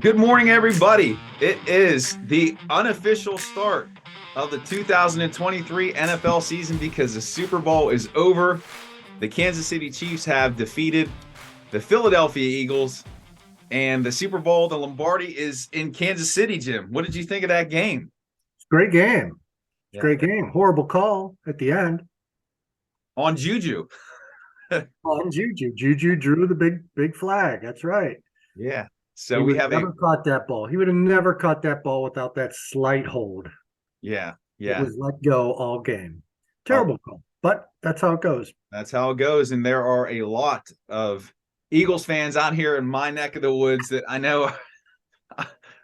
Good morning, everybody. It is the unofficial start of the 2023 NFL season because the Super Bowl is over. The Kansas City Chiefs have defeated the Philadelphia Eagles, and the Super Bowl, the Lombardi, is in Kansas City, Jim. What did you think of that game? Great game. It's a Yeah. great game. Horrible call at the end On Juju. on Juju. Juju drew the big flag. That's right. Yeah. He So we would have have never caught that ball. He would have never caught that ball without that slight hold. yeah, It yeah. was let go all game. Oh, Terrible call, but that's how it goes. that's how it goes. And there are a lot of Eagles fans out here in my neck of the woods that I know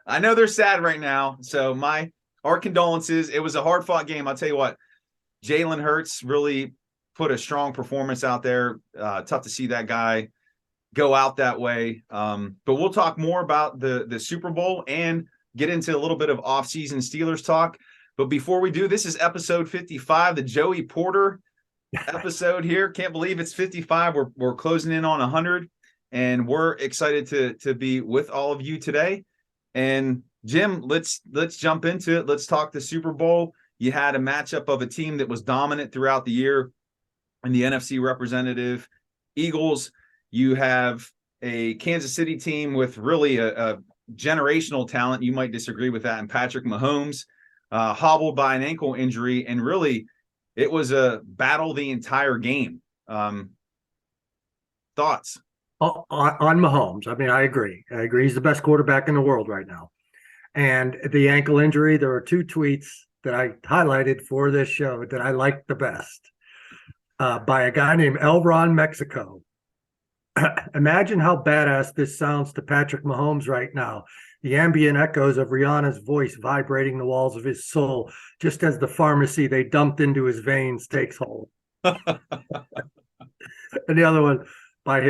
they're sad right now. So our condolences. It was a hard fought game. I'll tell you what, Jalen Hurts really put a strong performance out there. Tough to see that guy go out that way. But we'll talk more about the Super Bowl and get into a little bit of offseason Steelers talk. But before we do, this is episode 55, the Joey Porter episode here. Can't believe it's 55. We're closing in on 100, and we're excited to be with all of you today. And Jim, let's jump into it. Let's talk the Super Bowl. You had a matchup of a team that was dominant throughout the year in the NFC representative Eagles. You have a Kansas City team with really a generational talent. You might disagree with that. And Patrick Mahomes, hobbled by an ankle injury, and really it was a battle the entire game. Thoughts? On Mahomes, I mean, I agree. He's the best quarterback in the world right now. And the ankle injury, there were two tweets that I highlighted for this show that I liked the best by a guy named Elron Mexico. Imagine how badass this sounds to Patrick Mahomes right now. The ambient echoes of Rihanna's voice vibrating the walls of his soul, just as the pharmacy they dumped into his veins takes hold. And the other one by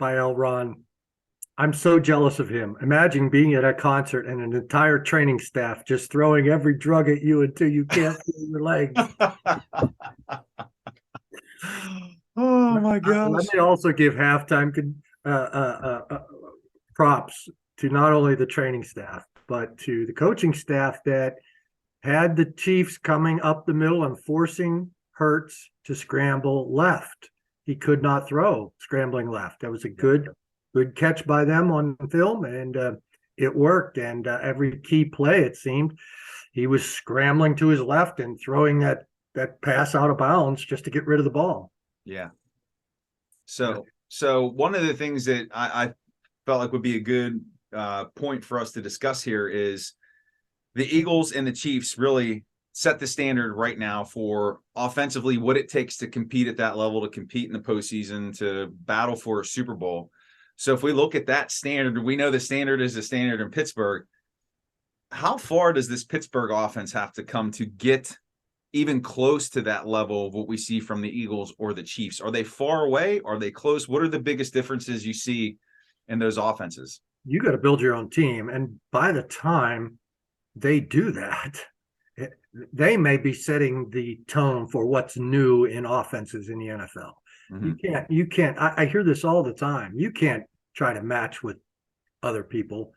Elron. I'm so jealous of him. Imagine being at a concert and an entire training staff just throwing every drug at you until you can't feel your legs. Oh my gosh. Let me also give halftime props to not only the training staff, but to the coaching staff that had the Chiefs coming up the middle and forcing Hurts to scramble left. He could not throw scrambling left. That was a good catch by them on film, and it worked. And every key play, it seemed, he was scrambling to his left and throwing that pass out of bounds just to get rid of the ball. Yeah. So one of the things that I felt like would be a good point for us to discuss here is the Eagles and the Chiefs really set the standard right now for offensively what it takes to compete at that level, to compete in the postseason, to battle for a Super Bowl. So if we look at that standard, we know the standard is the standard in Pittsburgh. How far does this Pittsburgh offense have to come to get even close to that level of what we see from the Eagles or the Chiefs? Are they far away? Are they close? What are the biggest differences you see in those offenses? You got to build your own team. And by the time they do that, they may be setting the tone for what's new in offenses in the NFL. Mm-hmm. You can't, I hear this all the time. You can't try to match with other people.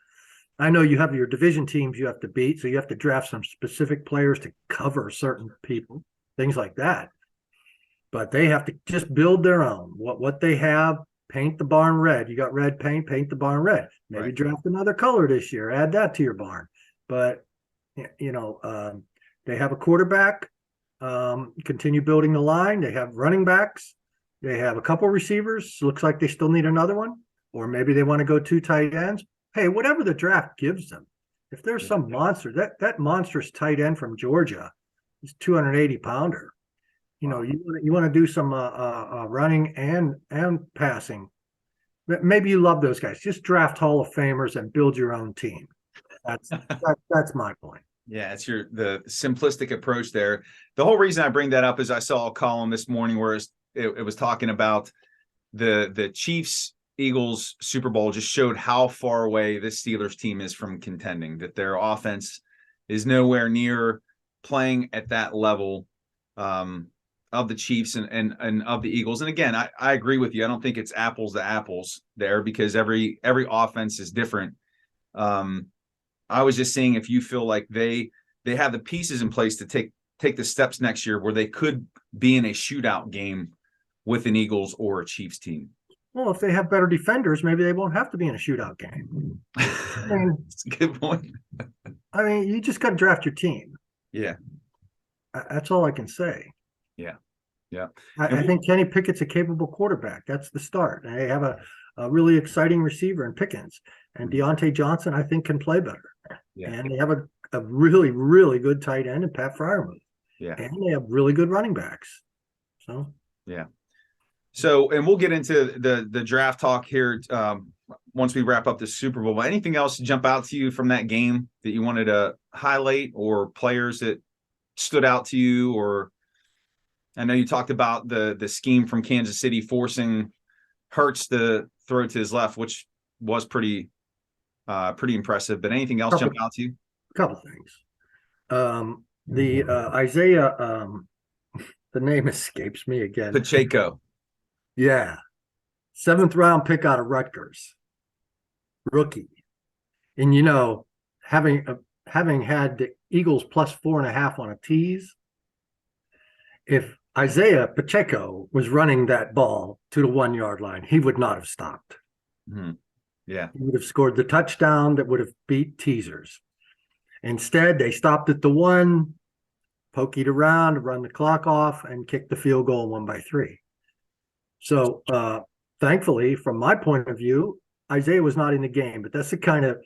I know you have your division teams you have to beat, so you have to draft some specific players to cover certain people, things like that. But they have to just build their own. What they have, paint the barn red. You got red paint, paint the barn red. Maybe draft another color this year, add that to your barn. But, they have a quarterback, continue building the line. They have running backs. They have a couple receivers. Looks like they still need another one. Or maybe they want to go 2 tight ends. Hey, whatever the draft gives them. If there's some monster, that monstrous tight end from Georgia is 280 pounder. You want to do some running and passing. Maybe you love those guys. Just draft Hall of Famers and build your own team. That's my point. Yeah, it's the simplistic approach there. The whole reason I bring that up is I saw a column this morning where it was talking about the Chiefs Eagles Super Bowl just showed how far away this Steelers team is from contending, that their offense is nowhere near playing at that level of the Chiefs and of the Eagles. And again, I agree with you. I don't think it's apples to apples there because every offense is different. I was just saying if you feel like they have the pieces in place to take the steps next year where they could be in a shootout game with an Eagles or a Chiefs team. Well, if they have better defenders, maybe they won't have to be in a shootout game. That's a good point. I mean, you just got to draft your team. Yeah. That's all I can say. Yeah. Yeah. I think Kenny Pickett's a capable quarterback. That's the start. They have a really exciting receiver in Pickens. And Deontay Johnson, I think, can play better. Yeah. And they have a really, really good tight end in Pat Freiermuth. Yeah. And they have really good running backs. So, yeah. So, and we'll get into the draft talk here once we wrap up the Super Bowl. But anything else jump out to you from that game that you wanted to highlight, or players that stood out to you? Or I know you talked about the scheme from Kansas City forcing Hritz to throw to his left, which was pretty impressive. But anything else jump out to you? A couple things. The Isaiah, the name escapes me again. Pacheco. Yeah. 7th round pick out of Rutgers. Rookie. And, having had the Eagles plus 4.5 on a tease, if Isaiah Pacheco was running that ball to the 1 yard line, he would not have stopped. Mm-hmm. Yeah. He would have scored the touchdown that would have beat teasers. Instead, they stopped at the 1, pokeyed around, run the clock off, and kicked the field goal and won by 3. So, thankfully, from my point of view, Isaiah was not in the game. But that's the kind of,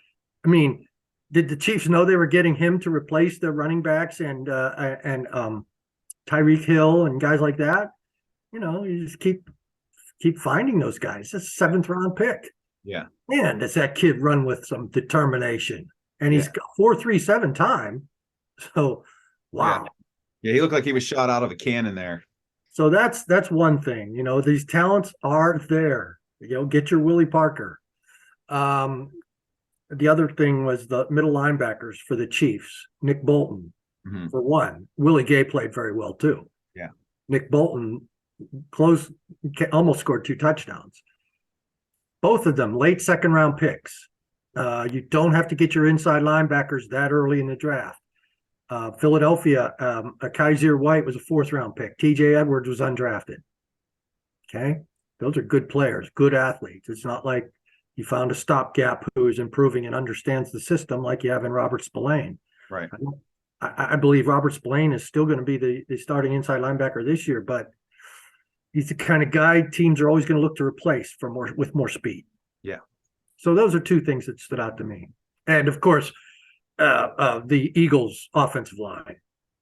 did the Chiefs know they were getting him to replace their running backs and Tyreek Hill and guys like that? You just keep finding those guys. It's a 7th round pick. Yeah. Man, does that kid run with some determination? And he's got 4.37 time. So, wow. Yeah, he looked like he was shot out of a cannon there. So that's one thing. These talents are there. Get your Willie Parker. The other thing was the middle linebackers for the Chiefs. Nick Bolton, for one. Willie Gay played very well too. Yeah. Nick Bolton almost scored 2 touchdowns. Both of them late 2nd round picks. You don't have to get your inside linebackers that early in the draft. Philadelphia, Kaiser White was a 4th round pick. TJ Edwards was undrafted. Okay. Those are good players, good athletes. It's not like you found a stopgap who is improving and understands the system like you have in Robert Spillane. Right. I believe Robert Spillane is still going to be the starting inside linebacker this year, but he's the kind of guy teams are always going to look to replace with more speed. Yeah. So those are 2 things that stood out to me. And of course, the Eagles offensive line.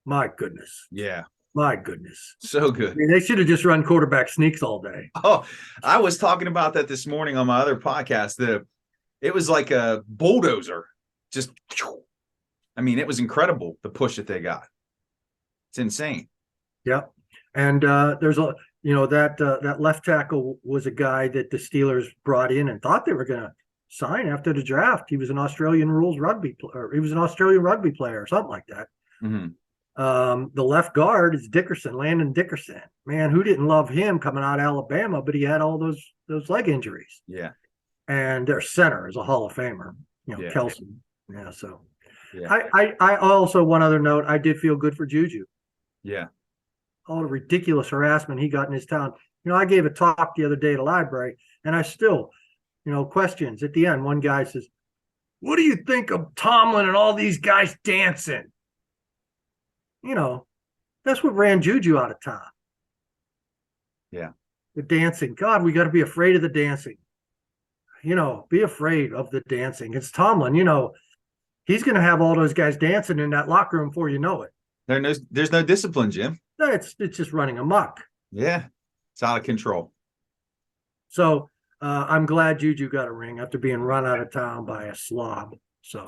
My goodness. Yeah. My goodness. So good. They should have just run quarterback sneaks all day. Oh, I was talking about that this morning on my other podcast. It was like a bulldozer. Just, it was incredible, the push that they got. It's insane. Yeah. And there's that left tackle was a guy that the Steelers brought in and thought they were going to sign after the draft. He was an Australian rugby player or something like that. Mm-hmm. The left guard is Landon Dickerson. Man, who didn't love him coming out of Alabama, but he had all those leg injuries. Yeah. And their center is a Hall of Famer, Kelson. Yeah. So yeah. I also, one other note, I did feel good for Juju. Yeah. All the ridiculous harassment he got in his town. I gave a talk the other day at a library, and I still, questions at the end. One guy says, "What do you think of Tomlin and all these guys dancing?" That's what ran Juju out of town. Yeah. The dancing. God, we got to be afraid of the dancing. Be afraid of the dancing. It's Tomlin, he's going to have all those guys dancing in that locker room before you know it. There's no discipline, Jim. It's just running amok. Yeah. It's out of control. So I'm glad Juju got a ring after being run out of town by a slob. So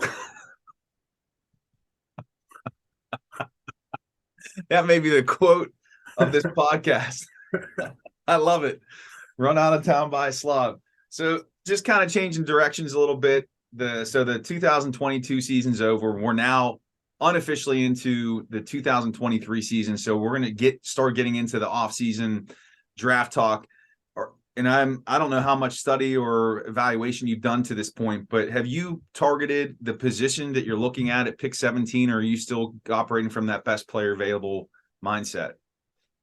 that may be the quote of this podcast. I love it. Run out of town by a slob. So just kind of changing directions a little bit. The 2022 season's over. We're now unofficially into the 2023 season. So we're going to start getting into the off-season draft talk. I don't know how much study or evaluation you've done to this point, but have you targeted the position that you're looking at pick 17, or are you still operating from that best player available mindset?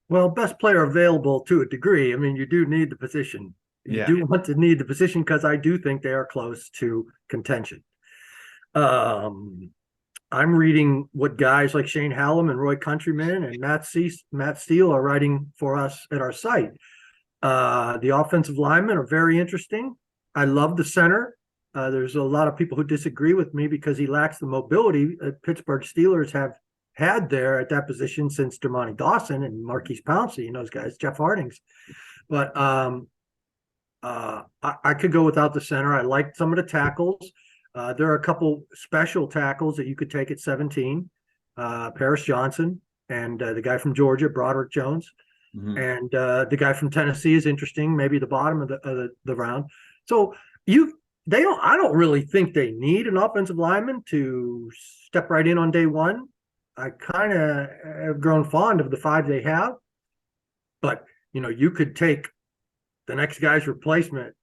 Well, best player available to a degree. I mean, you do need the position. You Yeah. do want to need the position because I do think they are close to contention. I'm reading what guys like Shane Hallam and Roy Countryman and Matt Steele are writing for us at our site. The offensive linemen are very interesting. I love the center. There's a lot of people who disagree with me because he lacks the mobility that Pittsburgh Steelers have had there at that position since Dermontti Dawson and Marquise Pouncey and those guys, Jeff Hardings. But I could go without the center. I like some of the tackles. There are a couple special tackles that you could take at 17. Paris Johnson and the guy from Georgia, Broderick Jones. Mm-hmm. And the guy from Tennessee is interesting, maybe the bottom of the round. So I don't really think they need an offensive lineman to step right in on day one. I kind of have grown fond of the 5 they have, but you could take the next guy's replacement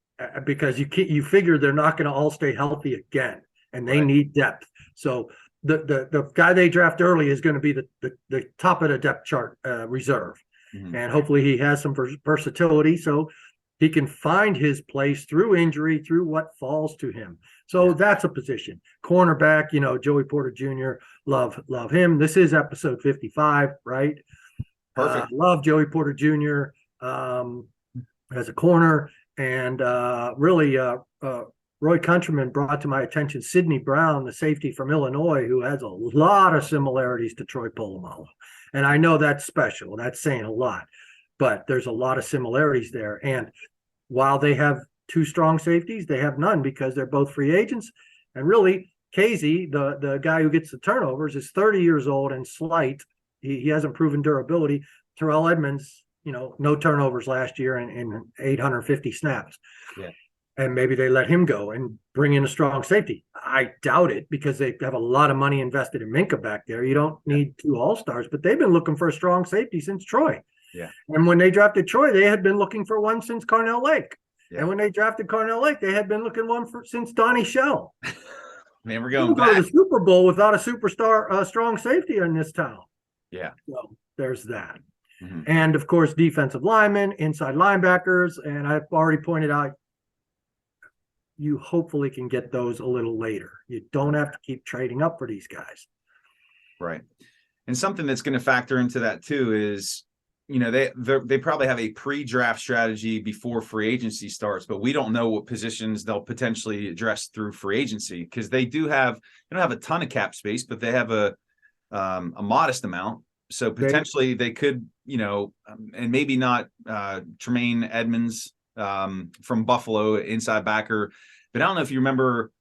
because you figure they're not going to all stay healthy again, and they need depth. So the guy they draft early is going to be the top of the depth chart reserve. Mm-hmm. And hopefully he has some versatility so he can find his place through injury, through what falls to him. So that's a position. Cornerback, Joey Porter Jr., love him. This is episode 55, right? Perfect. Love Joey Porter Jr. As a corner. And really, Roy Countryman brought to my attention Sidney Brown, the safety from Illinois, who has a lot of similarities to Troy Polamalu. And I know that's special. That's saying a lot. But there's a lot of similarities there. And while they have 2 strong safeties, they have none because they're both free agents. And really, Casey, the guy who gets the turnovers, is 30 years old and slight. He hasn't proven durability. Terrell Edmonds, no turnovers last year and 850 snaps. Yeah. And maybe they let him go and bring in a strong safety. I doubt it because they have a lot of money invested in Minka back there. You don't need 2 all-stars, but they've been looking for a strong safety since Troy. Yeah. And when they drafted Troy, they had been looking for one since Carnell Lake. Yeah. And when they drafted Carnell Lake, they had been looking since Donnie Shell. Man, we're going back. Go to the Super Bowl without a superstar, strong safety in this town. Yeah. So there's that. Mm-hmm. And of course, defensive linemen, inside linebackers. And I've already pointed out, you hopefully can get those a little later. You don't have to keep trading up for these guys. Right. And something that's going to factor into that too is, they probably have a pre-draft strategy before free agency starts, but we don't know what positions they'll potentially address through free agency because they don't have a ton of cap space, but they have a modest amount. So potentially they could, and maybe not Tremaine Edmonds from Buffalo, inside backer. But I don't know if you remember,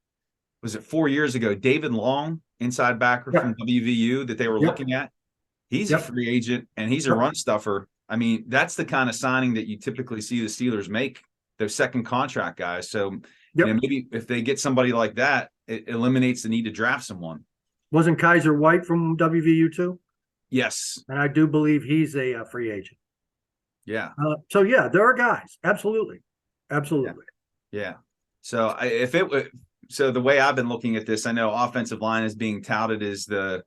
was it 4 years ago, David Long, inside backer from WVU that they were looking at? He's a free agent and he's a run stuffer. I mean, that's the kind of signing that you typically see the Steelers make, those second contract guys. So maybe if they get somebody like that, it eliminates the need to draft someone. Wasn't Kaiser White from WVU too? Yes. And I do believe he's a free agent. Yeah. So there are guys. Absolutely. Yeah. So the way I've been looking at this, I know offensive line is being touted as the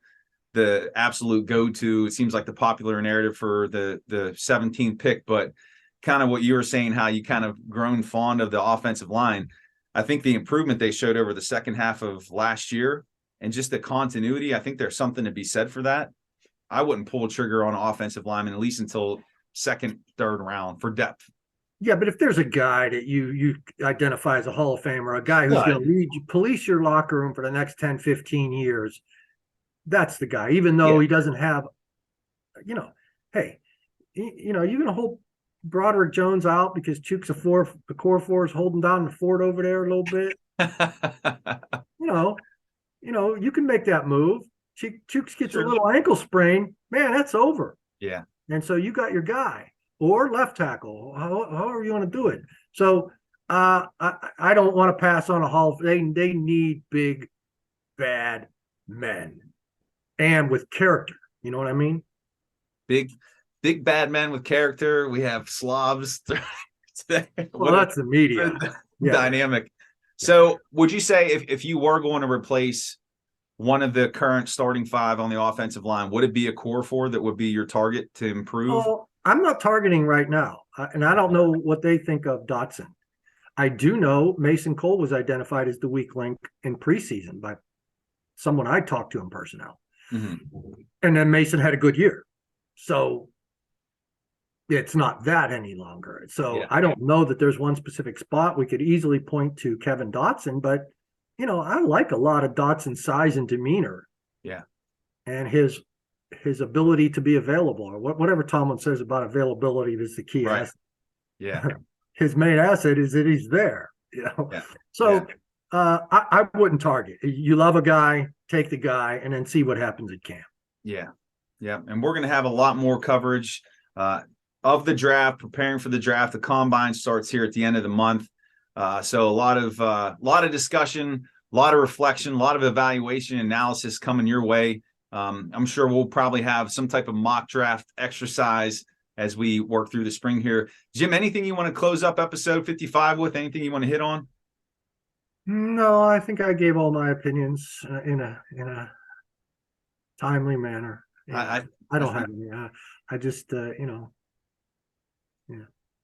absolute go-to. It seems like the popular narrative for the 17th pick, but kind of what you were saying, how you kind of grown fond of the offensive line. I think the improvement they showed over the second half of last year and just the continuity, I think there's something to be said for that. I wouldn't pull a trigger on an offensive lineman, at least until second, third round for depth. Yeah, but if there's a guy that you identify as a Hall of Famer, a guy who's going to police your locker room for the next 10, 15 years, that's the guy, even though he doesn't have, hey, you're going to hold Broderick Jones out because Chuck's the core four is holding down the fort over there a little bit. You can make that move. Chuks gets a little ankle sprain, man, that's over. Yeah. And so you got your guy or left tackle, however you want to do it. So I don't want to pass on a Hall. They need big, bad men and with character. You know what I mean? Big bad men with character. We have Slavs Well, What that's the media. a Yeah. dynamic. So would you say if you were going to replace one of the current starting five on the offensive line, would it be a core four that would be your target to improve? Oh, I'm not targeting right now, and I don't know what they think of Dotson. I do know Mason Cole was identified as the weak link in preseason by someone I talked to in personnel. Mm-hmm. And then Mason had a good year. So it's not that any longer. So Yeah. I don't know that there's one specific spot. We could easily point to Kevin Dotson, but I like a lot of Dotson's size and demeanor. Yeah. And his ability to be available, or whatever Tomlin says about availability is the key Right. asset. Yeah. His main asset is that he's there. Yeah. So I wouldn't target. You love a guy, take the guy, and then see what happens at camp. Yeah. Yeah. And we're going to have a lot more coverage of the draft, preparing for the draft. The combine starts here at the end of the month. So a lot of discussion, a lot of reflection, a lot of evaluation, analysis coming your way. I'm sure we'll probably have some type of mock draft exercise as we work through the spring here. Jim, anything you want to close up episode 55 with? Anything you want to hit on? No, I think I gave all my opinions in a timely manner. I don't have any. I just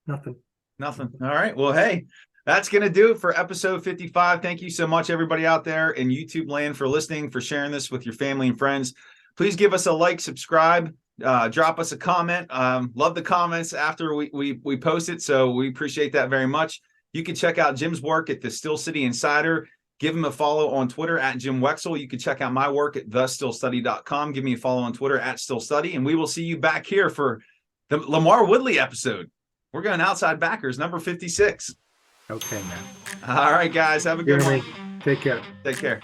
nothing. Nothing. All right. Well, hey, that's going to do it for episode 55. Thank you so much, everybody out there in YouTube land, for listening, for sharing this with your family and friends. Please give us a like, subscribe, drop us a comment. Love the comments after we post it. So we appreciate that very much. You can check out Jim's work at the Still City Insider. Give him a follow on Twitter at Jim Wexell. You can check out my work at thestillstudy.com. Give me a follow on Twitter at stillstudy. And we will see you back here for the Lamar Woodley episode. We're going outside backers, number 56. Okay, man. All right, guys. Have a good one. Take care. Take care.